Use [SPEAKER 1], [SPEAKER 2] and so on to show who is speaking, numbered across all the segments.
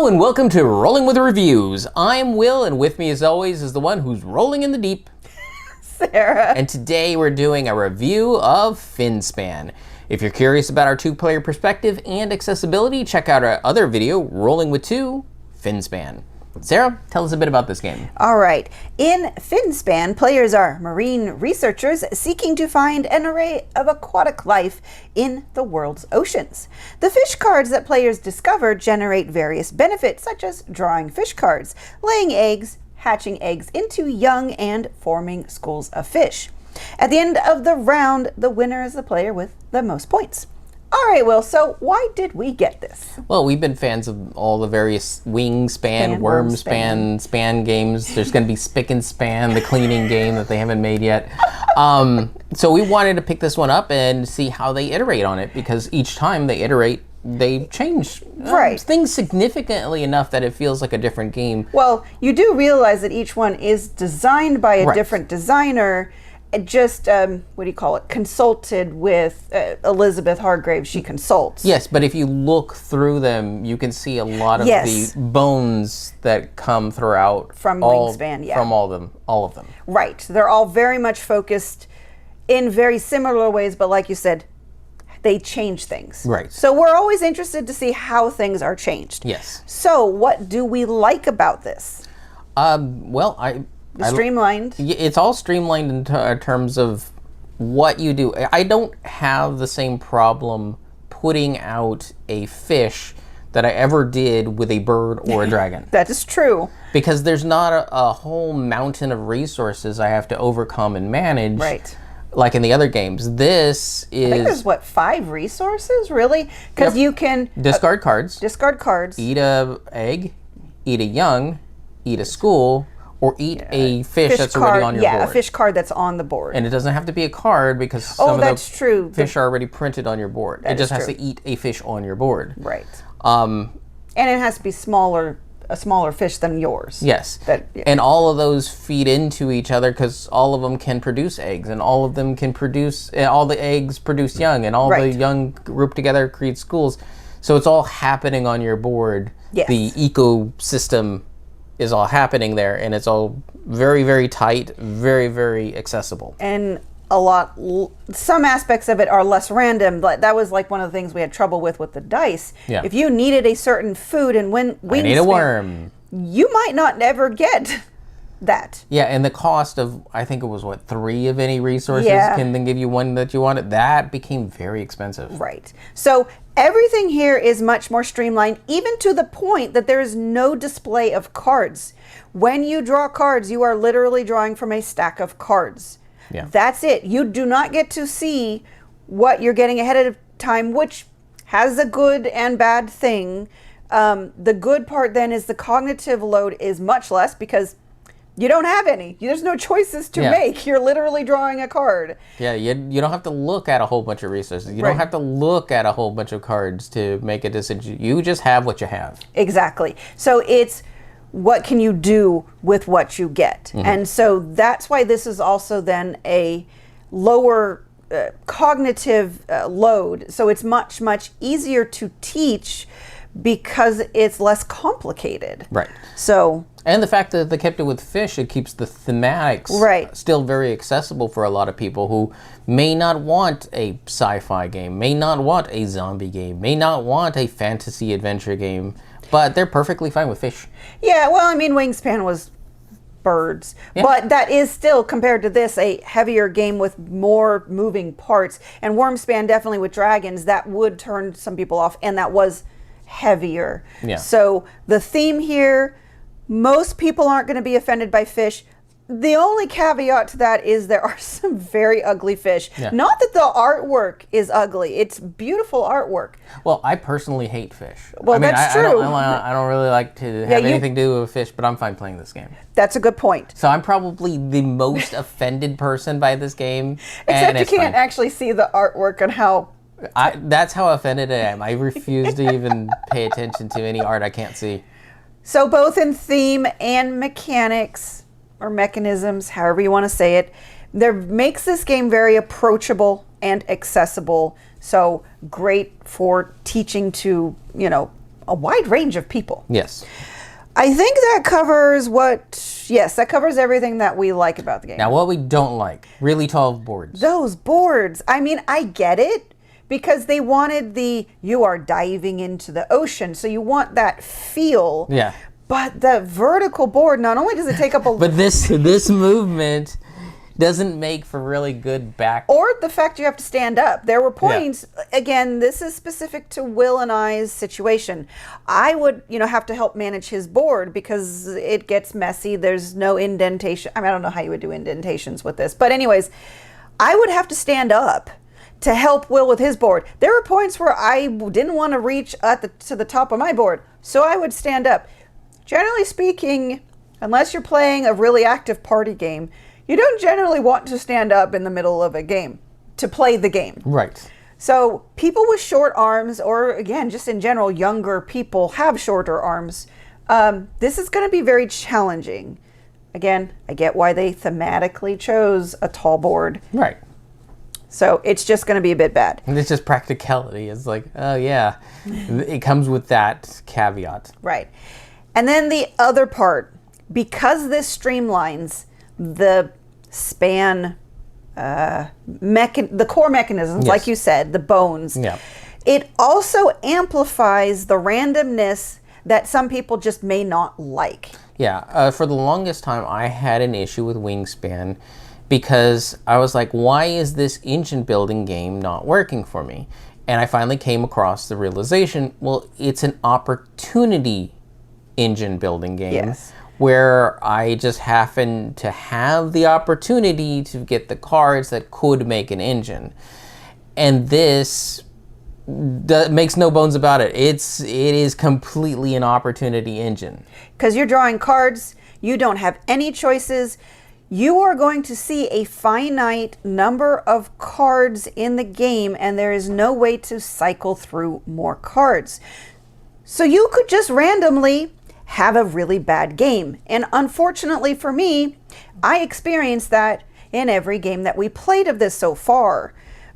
[SPEAKER 1] Hello and welcome to Rolling with Reviews. I'm Will, and with me as always is the one who's rolling in the deep,
[SPEAKER 2] Sarah.
[SPEAKER 1] And today we're doing a review of Finspan. If you're curious about our two-player perspective and accessibility, check out our other video, Rolling with Two, Finspan. Sarah, tell us a bit about this game.
[SPEAKER 2] All right. In Finspan, players are marine researchers seeking to find an array of aquatic life in the world's oceans. The fish cards that players discover generate various benefits, such as drawing fish cards, laying eggs, hatching eggs into young, and forming schools of fish. At the end of the round, the winner is the player with the most points. All right, Will, so why did we get this?
[SPEAKER 1] Well, we've been fans of all the various Wingspan, Wormspan, Span games. There's going to be Spick and Span, the cleaning game that they haven't made yet. So we wanted to pick this one up and see how they iterate on it, because each time they iterate, they change things significantly enough that it feels like a different game.
[SPEAKER 2] Well, you do realize that each one is designed by a different designer. Just, consulted with Elizabeth Hargrave. She consults.
[SPEAKER 1] Yes, but if you look through them, you can see a lot of the bones that come throughout.
[SPEAKER 2] From Wingspan,
[SPEAKER 1] From all of them.
[SPEAKER 2] Right. They're all very much focused in very similar ways, but like you said, they change things.
[SPEAKER 1] Right.
[SPEAKER 2] So we're always interested to see how things are changed.
[SPEAKER 1] Yes.
[SPEAKER 2] So what do we like about this? Streamlined.
[SPEAKER 1] It's all streamlined in terms of what you do. I don't have the same problem putting out a fish that I ever did with a bird or a dragon.
[SPEAKER 2] That is true.
[SPEAKER 1] Because there's not a whole mountain of resources I have to overcome and manage.
[SPEAKER 2] Right.
[SPEAKER 1] Like in the other games. This is...
[SPEAKER 2] I think there's, 5 resources, really? Because you can...
[SPEAKER 1] Discard cards.
[SPEAKER 2] Discard cards.
[SPEAKER 1] Eat a egg. Eat a young. Eat a school. Or eat a fish that's already on your board.
[SPEAKER 2] Yeah, a fish card that's on the board.
[SPEAKER 1] And it doesn't have to be a card, because some of the fish are already printed on your board. It just has to eat a fish on your board.
[SPEAKER 2] Right. And it has to be a smaller fish than yours.
[SPEAKER 1] Yes. And all of those feed into each other, because all of them can produce eggs, and all of them can produce, all the eggs produce young, and all the young group together create schools. So it's all happening on your board.
[SPEAKER 2] Yes.
[SPEAKER 1] The ecosystem is all happening there, and it's all very, very tight, very, very accessible.
[SPEAKER 2] And some aspects of it are less random. That was like one of the things we had trouble with the dice.
[SPEAKER 1] Yeah.
[SPEAKER 2] If you needed a certain food and when
[SPEAKER 1] I need a worm,
[SPEAKER 2] you might not ever get that.
[SPEAKER 1] Yeah, and the cost of, I think it was 3 of any resources can then give you one that you wanted. That became very expensive.
[SPEAKER 2] Right. So everything here is much more streamlined, even to the point that there is no display of cards. When you draw cards, you are literally drawing from a stack of cards.
[SPEAKER 1] Yeah.
[SPEAKER 2] That's it. You do not get to see what you're getting ahead of time, which has a good and bad thing. The good part then is the cognitive load is much less, because you don't have any. There's no choices to make. You're literally drawing a card.
[SPEAKER 1] Yeah, you don't have to look at a whole bunch of resources. You don't have to look at a whole bunch of cards to make a decision. You just have what you have.
[SPEAKER 2] Exactly. So it's what can you do with what you get. Mm-hmm. And so that's why this is also then a lower cognitive load. So it's much, much easier to teach because it's less complicated.
[SPEAKER 1] Right.
[SPEAKER 2] So...
[SPEAKER 1] And the fact that they kept it with fish, it keeps the thematics still very accessible for a lot of people who may not want a sci-fi game, may not want a zombie game, may not want a fantasy adventure game, but they're perfectly fine with fish.
[SPEAKER 2] Yeah, well, I mean, Wingspan was birds, but that is still, compared to this, a heavier game with more moving parts. And Wormspan, definitely with dragons, that would turn some people off, and that was heavier.
[SPEAKER 1] Yeah.
[SPEAKER 2] So the theme here... Most people aren't going to be offended by fish. The only caveat to that is there are some very ugly fish. Yeah. Not that the artwork is ugly. It's beautiful artwork.
[SPEAKER 1] Well, I personally hate fish.
[SPEAKER 2] Well, that's true.
[SPEAKER 1] I don't really like to have anything to do with fish, but I'm fine playing this game.
[SPEAKER 2] That's a good point.
[SPEAKER 1] So I'm probably the most offended person by this game.
[SPEAKER 2] Except you can't actually see the artwork and how...
[SPEAKER 1] That's how offended I am. I refuse to even pay attention to any art I can't see.
[SPEAKER 2] So both in theme and mechanics, or mechanisms, however you want to say it, there makes this game very approachable and accessible. So great for teaching to, a wide range of people.
[SPEAKER 1] Yes.
[SPEAKER 2] I think that covers that covers everything that we like about the game.
[SPEAKER 1] Now, what we don't like, really tall boards.
[SPEAKER 2] Those boards. I mean, I get it because they wanted you are diving into the ocean. So you want that feel.
[SPEAKER 1] Yeah.
[SPEAKER 2] But the vertical board, not only does it take up a...
[SPEAKER 1] But this movement doesn't make for really good back.
[SPEAKER 2] Or the fact you have to stand up. There were points, again, this is specific to Will and I's situation. I would, have to help manage his board because it gets messy. There's no indentation. I mean, I don't know how you would do indentations with this. But anyways, I would have to stand up to help Will with his board. There were points where I didn't want to reach to the top of my board, so I would stand up. Generally speaking, unless you're playing a really active party game, you don't generally want to stand up in the middle of a game to play the game.
[SPEAKER 1] Right.
[SPEAKER 2] So people with short arms, or again, just in general, younger people have shorter arms. This is going to be very challenging. Again, I get why they thematically chose a tall board.
[SPEAKER 1] Right.
[SPEAKER 2] So it's just going to be a bit bad.
[SPEAKER 1] And it's just practicality. It's like, oh yeah, it comes with that caveat.
[SPEAKER 2] Right. And then the other part, because this streamlines the span, the core mechanisms,
[SPEAKER 1] yes.
[SPEAKER 2] like you said, the bones.
[SPEAKER 1] Yeah.
[SPEAKER 2] It also amplifies the randomness that some people just may not like.
[SPEAKER 1] Yeah. For the longest time, I had an issue with Wingspan because I was like, why is this engine building game not working for me? And I finally came across the realization, well, it's an opportunity engine building game.
[SPEAKER 2] Yes.
[SPEAKER 1] Where I just happen to have the opportunity to get the cards that could make an engine. And this makes no bones about it. It is completely an opportunity engine.
[SPEAKER 2] Because you're drawing cards, you don't have any choices. You are going to see a finite number of cards in the game, and there is no way to cycle through more cards. So you could just randomly have a really bad game. And unfortunately for me, I experienced that in every game that we played of this so far.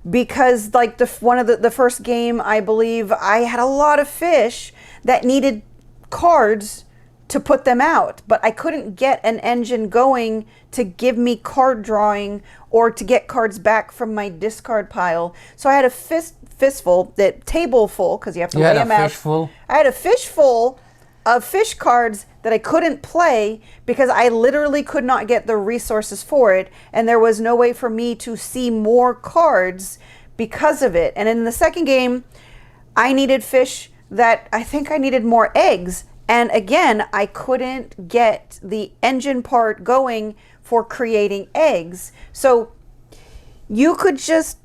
[SPEAKER 2] Because like one of the first game, I believe I had a lot of fish that needed cards to put them out, but I couldn't get an engine going to give me card drawing or to get cards back from my discard pile. So I had a fistful, that table full, because you have to lay them out.
[SPEAKER 1] Fishful?
[SPEAKER 2] I had a fishful of fish cards that I couldn't play because I literally could not get the resources for it, and there was no way for me to see more cards because of it. And in the second game, I needed fish that I think I needed more eggs, and again, I couldn't get the engine part going for creating eggs. So you could just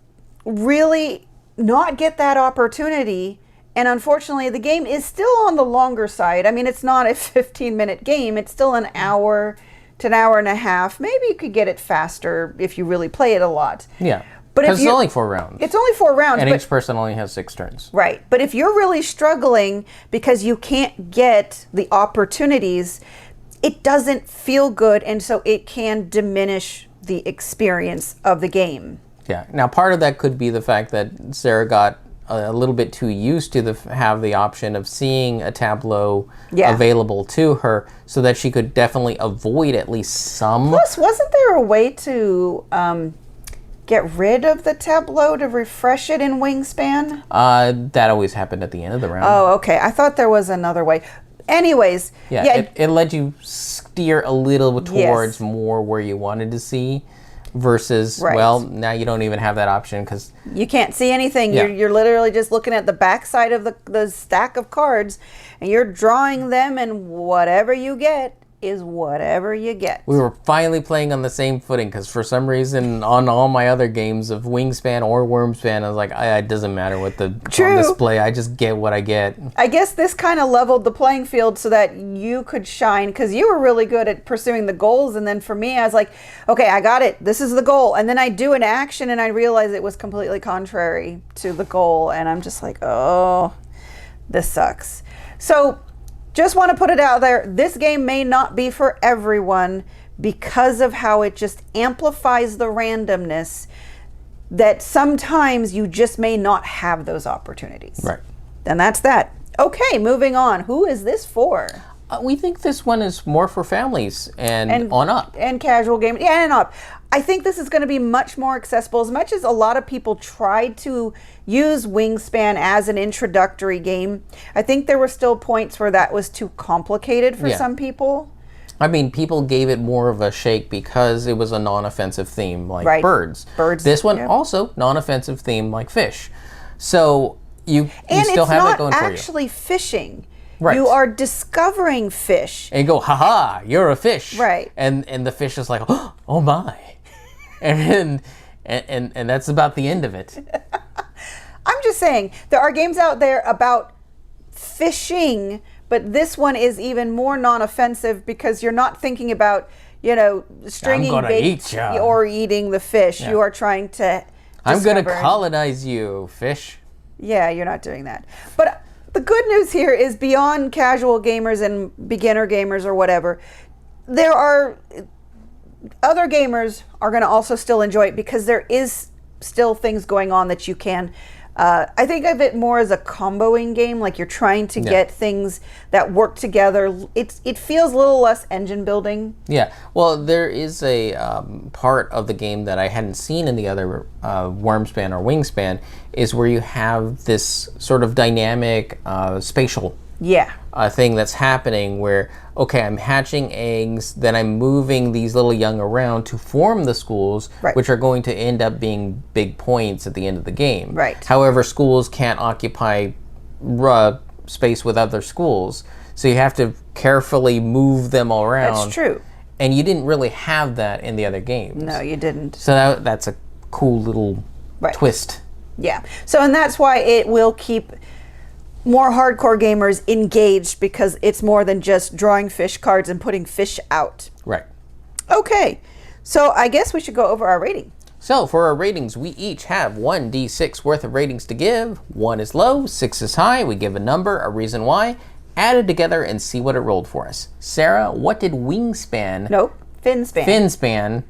[SPEAKER 2] really not get that opportunity. And unfortunately, the game is still on the longer side. I mean, it's not a 15-minute game. It's still an hour to an hour and a half. Maybe you could get it faster if you really play it a lot.
[SPEAKER 1] Yeah.
[SPEAKER 2] But
[SPEAKER 1] it's only 4 rounds.
[SPEAKER 2] It's only 4 rounds.
[SPEAKER 1] And each person only has 6 turns.
[SPEAKER 2] Right. But if you're really struggling because you can't get the opportunities, it doesn't feel good. And so it can diminish the experience of the game.
[SPEAKER 1] Yeah. Now, part of that could be the fact that Sarah got a little bit too used to have the option of seeing a tableau available to her, so that she could definitely avoid at least some.
[SPEAKER 2] Plus, wasn't there a way to get rid of the tableau to refresh it in Wingspan?
[SPEAKER 1] That always happened at the end of the round.
[SPEAKER 2] Oh, okay. I thought there was another way. Anyways,
[SPEAKER 1] it let you steer a little towards more where you wanted to see. Versus, well, now you don't even have that option because
[SPEAKER 2] you can't see anything.
[SPEAKER 1] Yeah.
[SPEAKER 2] You're literally just looking at the backside of the stack of cards, and you're drawing them, and whatever you get is whatever you get.
[SPEAKER 1] We were finally playing on the same footing because for some reason on all my other games of Wingspan or Wormspan, I was like, it doesn't matter what the on display, I just get what I get.
[SPEAKER 2] I guess this kind of leveled the playing field so that you could shine, because you were really good at pursuing the goals, and then for me, I was like, okay, I got it. This is the goal. And then I do an action and I realize it was completely contrary to the goal, and I'm just like, oh, this sucks. So just want to put it out there, this game may not be for everyone because of how it just amplifies the randomness that sometimes you just may not have those opportunities.
[SPEAKER 1] Right.
[SPEAKER 2] And that's that. Okay, moving on. Who is this for?
[SPEAKER 1] We think this one is more for families and on up.
[SPEAKER 2] And casual gaming. Yeah, and up. I think this is going to be much more accessible. As much as a lot of people tried to use Wingspan as an introductory game, I think there were still points where that was too complicated for some people.
[SPEAKER 1] I mean, people gave it more of a shake because it was a non-offensive theme like birds. This one also non-offensive theme like fish. So you still have it going for you.
[SPEAKER 2] And it's not actually fishing.
[SPEAKER 1] Right.
[SPEAKER 2] You are discovering fish.
[SPEAKER 1] And you go, haha, you're a fish.
[SPEAKER 2] Right.
[SPEAKER 1] And the fish is like, oh my. and that's about the end of it.
[SPEAKER 2] I'm just saying, there are games out there about fishing, but this one is even more non-offensive because you're not thinking about, stringing bait or eating the fish. Yeah. You are trying to
[SPEAKER 1] I'm going to colonize you, fish.
[SPEAKER 2] Yeah, you're not doing that. But the good news here is beyond casual gamers and beginner gamers or whatever, there are other gamers are going to also still enjoy it because there is still things going on that you can. I think of it more as a comboing game, like you're trying to get things that work together. It feels a little less engine building.
[SPEAKER 1] Yeah, well, there is a part of the game that I hadn't seen in the other Wormspan or Wingspan, is where you have this sort of dynamic spatial thing that's happening where, okay, I'm hatching eggs, then I'm moving these little young around to form the schools, which are going to end up being big points at the end of the game.
[SPEAKER 2] Right.
[SPEAKER 1] However, schools can't occupy space with other schools, so you have to carefully move them all around.
[SPEAKER 2] That's true.
[SPEAKER 1] And you didn't really have that in the other games.
[SPEAKER 2] No, you didn't.
[SPEAKER 1] So that's a cool little twist.
[SPEAKER 2] Yeah. So, and that's why it will keep more hardcore gamers engaged, because it's more than just drawing fish cards and putting fish out.
[SPEAKER 1] Right.
[SPEAKER 2] Okay. So I guess we should go over our rating.
[SPEAKER 1] So for our ratings, we each have 1d6 worth of ratings to give. 1 is low, 6 is high. We give a number, a reason why, add it together and see what it rolled for us. Sarah, what did Wingspan?
[SPEAKER 2] Nope, Finspan.
[SPEAKER 1] Finspan.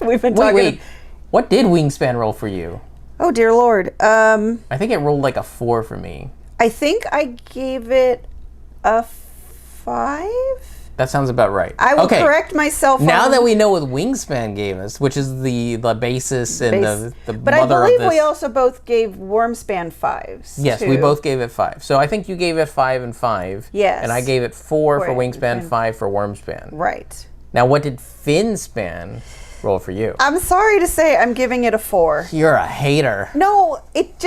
[SPEAKER 2] We've been talking.
[SPEAKER 1] Wait. What did Wingspan roll for you?
[SPEAKER 2] Oh dear Lord.
[SPEAKER 1] I think it rolled like a 4 for me.
[SPEAKER 2] I think I gave it a 5.
[SPEAKER 1] That sounds about right.
[SPEAKER 2] I will correct myself.
[SPEAKER 1] Now that we know what Wingspan gave us, which is the basis and the
[SPEAKER 2] but
[SPEAKER 1] mother
[SPEAKER 2] I believe
[SPEAKER 1] of this.
[SPEAKER 2] we also both gave Wormspan 5s.
[SPEAKER 1] Yes,
[SPEAKER 2] too.
[SPEAKER 1] we both gave it 5. So I think you gave it 5 and 5.
[SPEAKER 2] Yes.
[SPEAKER 1] And I gave it 4 for Wingspan, 5 for Wormspan.
[SPEAKER 2] Right.
[SPEAKER 1] Now, what did Finspan roll for you?
[SPEAKER 2] I'm sorry to say I'm giving it a 4.
[SPEAKER 1] You're a hater.
[SPEAKER 2] No, it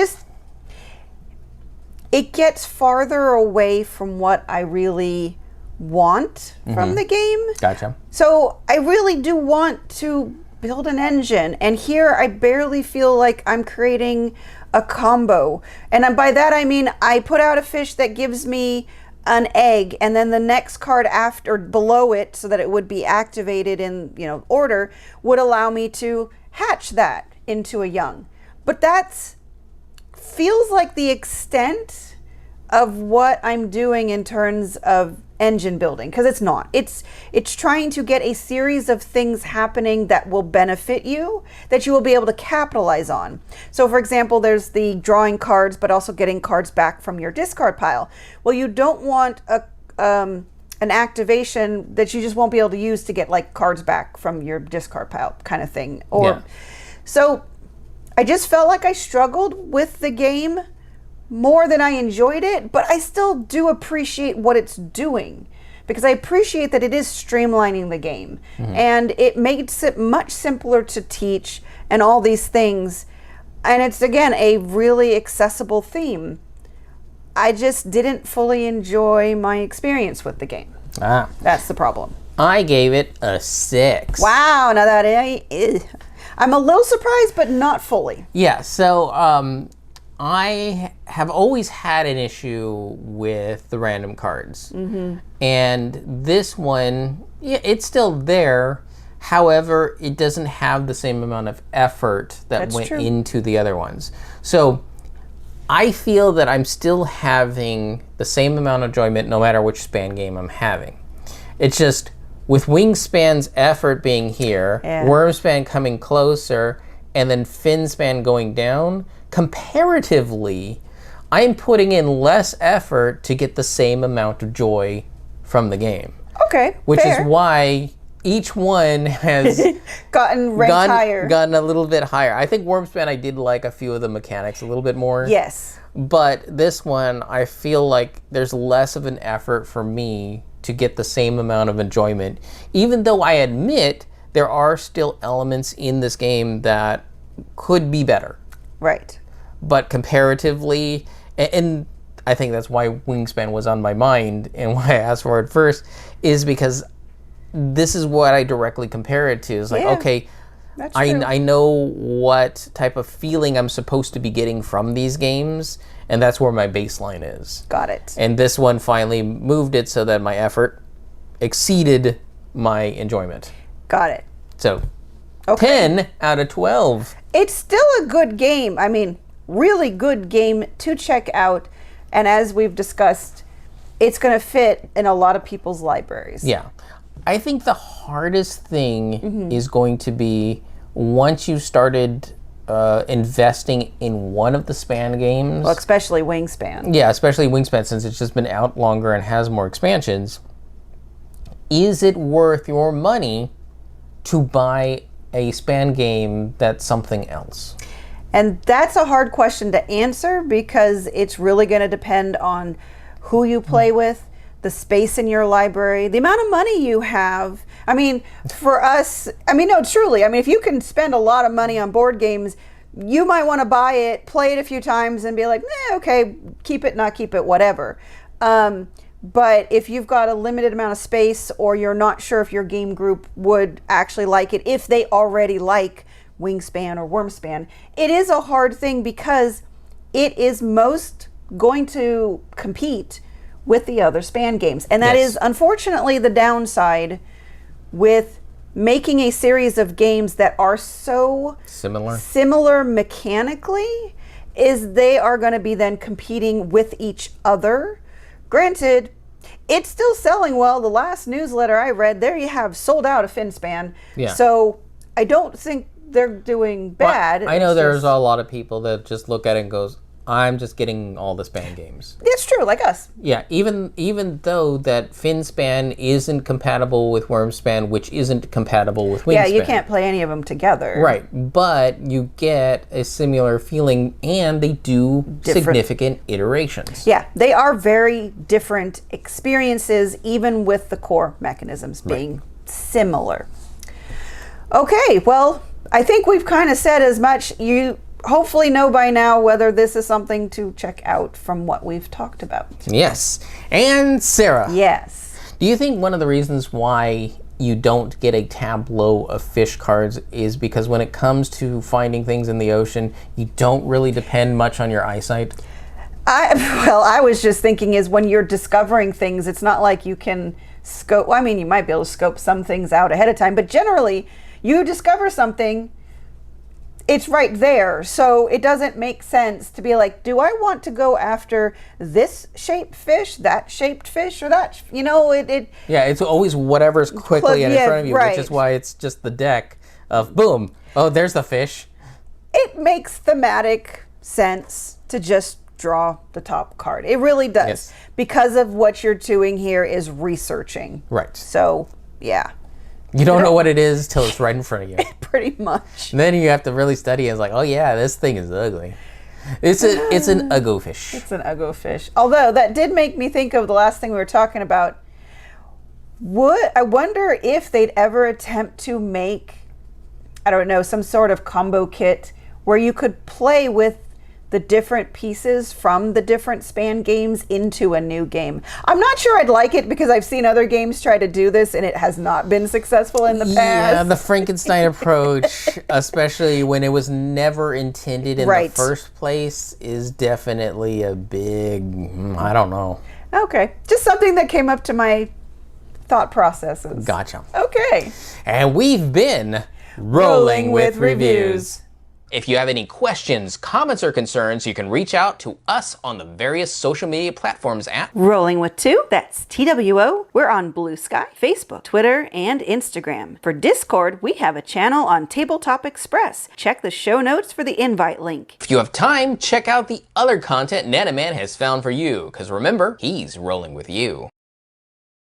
[SPEAKER 2] gets farther away from what I really want from the game.
[SPEAKER 1] Gotcha.
[SPEAKER 2] So I really do want to build an engine, and here I barely feel like I'm creating a combo. And by that I mean I put out a fish that gives me an egg, and then the next card after below it, so that it would be activated in order, would allow me to hatch that into a young. But that's feels like the extent of what I'm doing in terms of engine building, because it's not. It's trying to get a series of things happening that will benefit you, that you will be able to capitalize on. So for example, there's the drawing cards, but also getting cards back from your discard pile. Well, you don't want an activation that you just won't be able to use to get like cards back from your discard pile kind of thing. So I just felt like I struggled with the game more than I enjoyed it, but I still do appreciate what it's doing, because I appreciate that it is streamlining the game, and it makes it much simpler to teach and all these things. And it's, again, a really accessible theme. I just didn't fully enjoy my experience with the game. That's the problem.
[SPEAKER 1] I gave it a 6.
[SPEAKER 2] Wow, now that I'm a little surprised, but not fully.
[SPEAKER 1] Yeah, so I have always had an issue with the random cards. And this one, it's still there. However, it doesn't have the same amount of effort that went into the other ones. So I feel that I'm still having the same amount of enjoyment no matter which span game I'm having. It's just with Wingspan's effort being here, Wormspan coming closer, and then Finspan going down, comparatively, I'm putting in less effort to get the same amount of joy from the game.
[SPEAKER 2] Okay,
[SPEAKER 1] Which
[SPEAKER 2] fair.
[SPEAKER 1] is why each one has
[SPEAKER 2] gotten ranked higher.
[SPEAKER 1] Gotten a little bit higher. I think Wormspan, I did like a few of the mechanics a little bit more.
[SPEAKER 2] Yes.
[SPEAKER 1] But this one, I feel like there's less of an effort for me to get the same amount of enjoyment, even though I admit there are still elements in this game that could be better.
[SPEAKER 2] Right.
[SPEAKER 1] But comparatively, and I think that's why Wingspan was on my mind and why I asked for it first, is because this is what I directly compare it to. It's like, okay,
[SPEAKER 2] that's true.
[SPEAKER 1] I know what type of feeling I'm supposed to be getting from these games, and that's where my baseline is.
[SPEAKER 2] Got it.
[SPEAKER 1] And this one finally moved it so that my effort exceeded my enjoyment.
[SPEAKER 2] Got it.
[SPEAKER 1] So, 10 out of 12.
[SPEAKER 2] It's still a good game. I mean, really good game to check out. And as we've discussed, it's going to fit in a lot of people's libraries.
[SPEAKER 1] Yeah. I think the hardest thing is going to be once you started investing in one of the Span games.
[SPEAKER 2] Well, especially Wingspan.
[SPEAKER 1] Yeah, especially Wingspan, since it's just been out longer and has more expansions. Is it worth your money to buy a Span game that's something else?
[SPEAKER 2] And that's a hard question to answer because it's really going to depend on who you play with, the space in your library, the amount of money you have. I mean, for us, no, truly. I mean, if you can spend a lot of money on board games, you might want to buy it, play it a few times, and be like, okay, keep it, not keep it, whatever. But if you've got a limited amount of space, or you're not sure if your game group would actually like it, if they already like Wingspan or Wormspan, it is a hard thing because it is most going to compete with the other Span games. And that is unfortunately the downside with making a series of games that are so similar mechanically, is they are going to be then competing with each other. Granted, it's still selling well. The last newsletter I read, there you have sold out of Finspan.
[SPEAKER 1] Yeah.
[SPEAKER 2] So I don't think they're doing bad.
[SPEAKER 1] Well, I know there's a lot of people that just look at it and goes, I'm just getting all the Span games.
[SPEAKER 2] It's true, like us.
[SPEAKER 1] Yeah, even though that Finspan isn't compatible with Wormspan, which isn't compatible with Wingspan.
[SPEAKER 2] Yeah, you can't play any of them together.
[SPEAKER 1] Right, but you get a similar feeling, and they do significant iterations.
[SPEAKER 2] Yeah, they are very different experiences, even with the core mechanisms being similar. Okay, well, I think we've kind of said as much. You hopefully know by now whether this is something to check out from what we've talked about.
[SPEAKER 1] Yes. And Sarah.
[SPEAKER 2] Yes.
[SPEAKER 1] Do you think one of the reasons why you don't get a tableau of fish cards is because when it comes to finding things in the ocean, you don't really depend much on your eyesight?
[SPEAKER 2] I was just thinking is when you're discovering things, it's not like you can scope. Well, I mean, you might be able to scope some things out ahead of time, but generally you discover something, it's right there. So it doesn't make sense to be like, do I want to go after this shaped fish, that shaped fish, or that,
[SPEAKER 1] Yeah, it's always whatever's quickly in front of you,
[SPEAKER 2] right.
[SPEAKER 1] Which is why it's just the deck of boom. Oh, there's the fish.
[SPEAKER 2] It makes thematic sense to just draw the top card. It really does.
[SPEAKER 1] Yes.
[SPEAKER 2] Because of what you're doing here is researching.
[SPEAKER 1] Right.
[SPEAKER 2] So, yeah.
[SPEAKER 1] You don't know what it is till it's right in front of you.
[SPEAKER 2] Pretty much.
[SPEAKER 1] And then you have to really study it. It's like, oh yeah, this thing is ugly. It's an uggo fish.
[SPEAKER 2] It's an uggo fish. Although that did make me think of the last thing we were talking about. I wonder if they'd ever attempt to make, I don't know, some sort of combo kit where you could play with the different pieces from the different Span games into a new game. I'm not sure I'd like it because I've seen other games try to do this and it has not been successful in the past.
[SPEAKER 1] Yeah, the Frankenstein approach, especially when it was never intended in the first place, is definitely a big, I don't know.
[SPEAKER 2] Okay, just something that came up to my thought processes.
[SPEAKER 1] Gotcha.
[SPEAKER 2] Okay.
[SPEAKER 1] And we've been Rolling with Reviews. If you have any questions, comments, or concerns, you can reach out to us on the various social media platforms at
[SPEAKER 2] Rolling with Two, that's TWO. We're on Blue Sky, Facebook, Twitter, and Instagram. For Discord, we have a channel on Tabletop Express. Check the show notes for the invite link.
[SPEAKER 1] If you have time, check out the other content Nanaman has found for you, because remember, he's rolling with you.